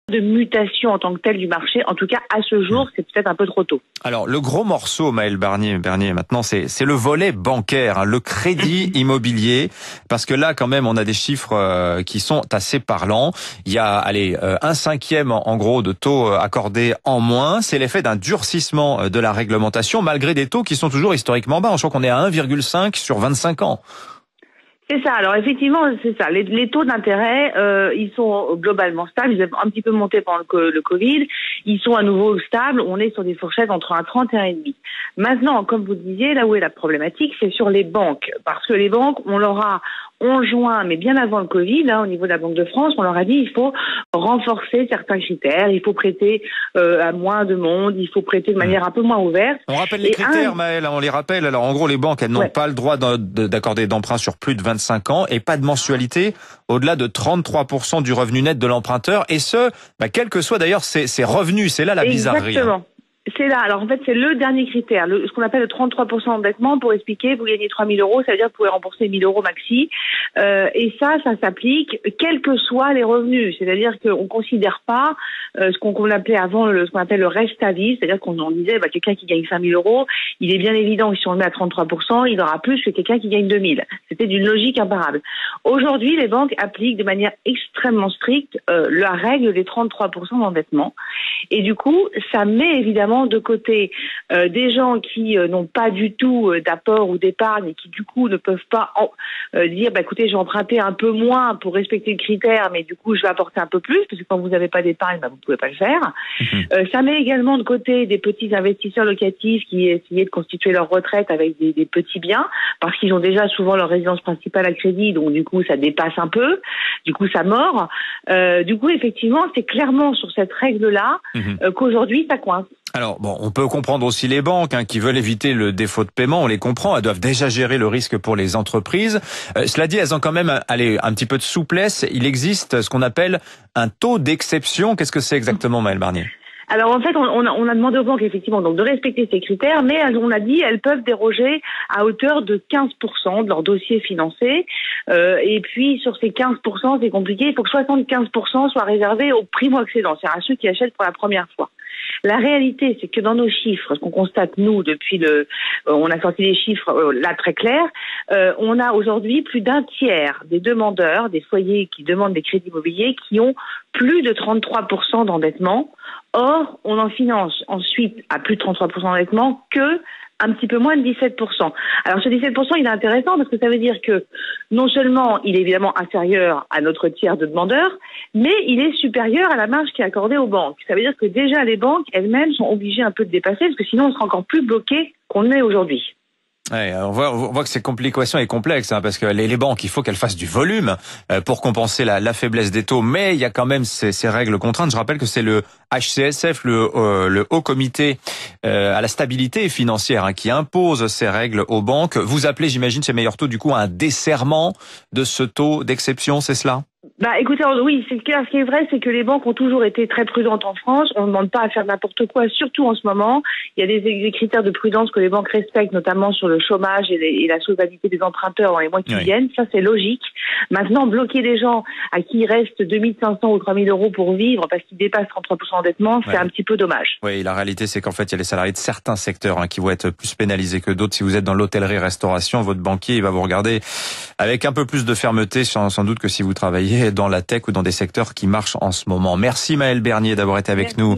de mutation en tant que telle du marché. En tout cas, à ce jour, c'est peut-être un peu trop tôt. Alors, le gros morceau, Maëlle Bernier, maintenant, c'est le volet bancaire, hein, le crédit immobilier, parce que là, quand même, on a des chiffres qui sont assez parlants. Il y a, un cinquième, en gros, de taux accordés en moins. C'est l'effet d'un durcissement de la réglementation, malgré des taux qui sont toujours historiquement bas. Je crois qu'on est à 1,5 sur 25 ans. C'est ça. Alors effectivement, c'est ça. Les taux d'intérêt, ils sont globalement stables. Ils ont un petit peu monté pendant le Covid. Ils sont à nouveau stables. On est sur des fourchettes entre 1,30 et 1,5. Maintenant, comme vous le disiez, là où est la problématique, c'est sur les banques. Parce que les banques, on leur a enjoint, mais bien avant le Covid, là, au niveau de la Banque de France, on leur a dit il faut renforcer certains critères, il faut prêter à moins de monde, il faut prêter de manière un peu moins ouverte. On rappelle les critères, Maëlle, on les rappelle. Alors en gros, les banques, elles n'ont pas le droit d'accorder d'emprunt sur plus de 25 ans et pas de mensualité au-delà de 33% du revenu net de l'emprunteur, et ce, quels que soient d'ailleurs ses revenus. C'est là la bizarrerie. Exactement. C'est là. Alors en fait, c'est le dernier critère, ce qu'on appelle le 33% d'endettement. Pour expliquer, vous gagnez 3 000 euros, ça veut dire que vous pouvez rembourser 1 000 euros maxi. Et ça s'applique quels que soient les revenus. C'est-à-dire qu'on considère pas ce qu'on appelait avant ce qu'on appelle le reste à vivre. C'est-à-dire qu'on disait quelqu'un qui gagne 5 000 euros, il est bien évident que si on le met à 33%, il aura plus que quelqu'un qui gagne 2 000. C'était d'une logique imparable. Aujourd'hui, les banques appliquent de manière extrêmement stricte la règle des 33% d'endettement. Et du coup, ça met évidemment de côté des gens qui n'ont pas du tout d'apport ou d'épargne et qui du coup ne peuvent pas dire écoutez, j'ai emprunté un peu moins pour respecter le critère, mais du coup je vais apporter un peu plus, parce que quand vous n'avez pas d'épargne, vous pouvez pas le faire. Ça met également de côté des petits investisseurs locatifs qui essayaient de constituer leur retraite avec des petits biens, parce qu'ils ont déjà souvent leur résidence principale à crédit, donc du coup ça dépasse un peu, du coup ça mord. Du coup effectivement c'est clairement sur cette règle-là qu'aujourd'hui ça coince. Alors bon, on peut comprendre aussi les banques qui veulent éviter le défaut de paiement, on les comprend, elles doivent déjà gérer le risque pour les entreprises. Cela dit, elles ont quand même un petit peu de souplesse. Il existe ce qu'on appelle un taux d'exception. Qu'est-ce que c'est exactement, Maëlle Bernier ? Alors en fait, on a demandé aux banques effectivement donc de respecter ces critères, mais on a dit elles peuvent déroger à hauteur de 15% de leur dossier financé. Et puis sur ces 15%, c'est compliqué. Il faut que 75% soient réservés aux primo-accédants, c'est-à-dire à ceux qui achètent pour la première fois. La réalité, c'est que dans nos chiffres, ce qu'on constate nous depuis on a sorti des chiffres là très clairs, on a aujourd'hui plus d'un tiers des demandeurs, des foyers qui demandent des crédits immobiliers, qui ont plus de 33% d'endettement. Or, on en finance ensuite à plus de 33% d'endettement que un petit peu moins de 17%. Alors ce 17%, il est intéressant parce que ça veut dire que non seulement il est évidemment inférieur à notre tiers de demandeurs, mais il est supérieur à la marge qui est accordée aux banques. Ça veut dire que déjà les banques elles-mêmes sont obligées un peu de dépasser, parce que sinon on sera encore plus bloqué qu'on est aujourd'hui. Ouais, on voit que l'équation est complexe, parce que les banques, il faut qu'elles fassent du volume pour compenser la faiblesse des taux, mais il y a quand même ces règles contraintes. Je rappelle que c'est le HCSF, le Haut Comité à la stabilité financière, qui impose ces règles aux banques. Vous appelez, j'imagine, chez Meilleur Taux, du coup, un desserrement de ce taux d'exception, c'est cela ? Écoutez, oui, c'est clair. Ce qui est vrai, c'est que les banques ont toujours été très prudentes en France. On ne demande pas à faire n'importe quoi, surtout en ce moment. Il y a des critères de prudence que les banques respectent, notamment sur le chômage et la solvabilité des emprunteurs dans les mois qui viennent. Ça, c'est logique. Maintenant, bloquer des gens à qui il reste 2 500 ou 3 000 euros pour vivre parce qu'ils dépassent 33% d'endettement, c'est un petit peu dommage. Oui, la réalité, c'est qu'en fait, il y a les salariés de certains secteurs qui vont être plus pénalisés que d'autres. Si vous êtes dans l'hôtellerie-restauration, votre banquier, il va vous regarder avec un peu plus de fermeté, sans doute, que si vous travaillez dans la tech ou dans des secteurs qui marchent en ce moment. Merci Maëlle Bernier d'avoir été avec nous.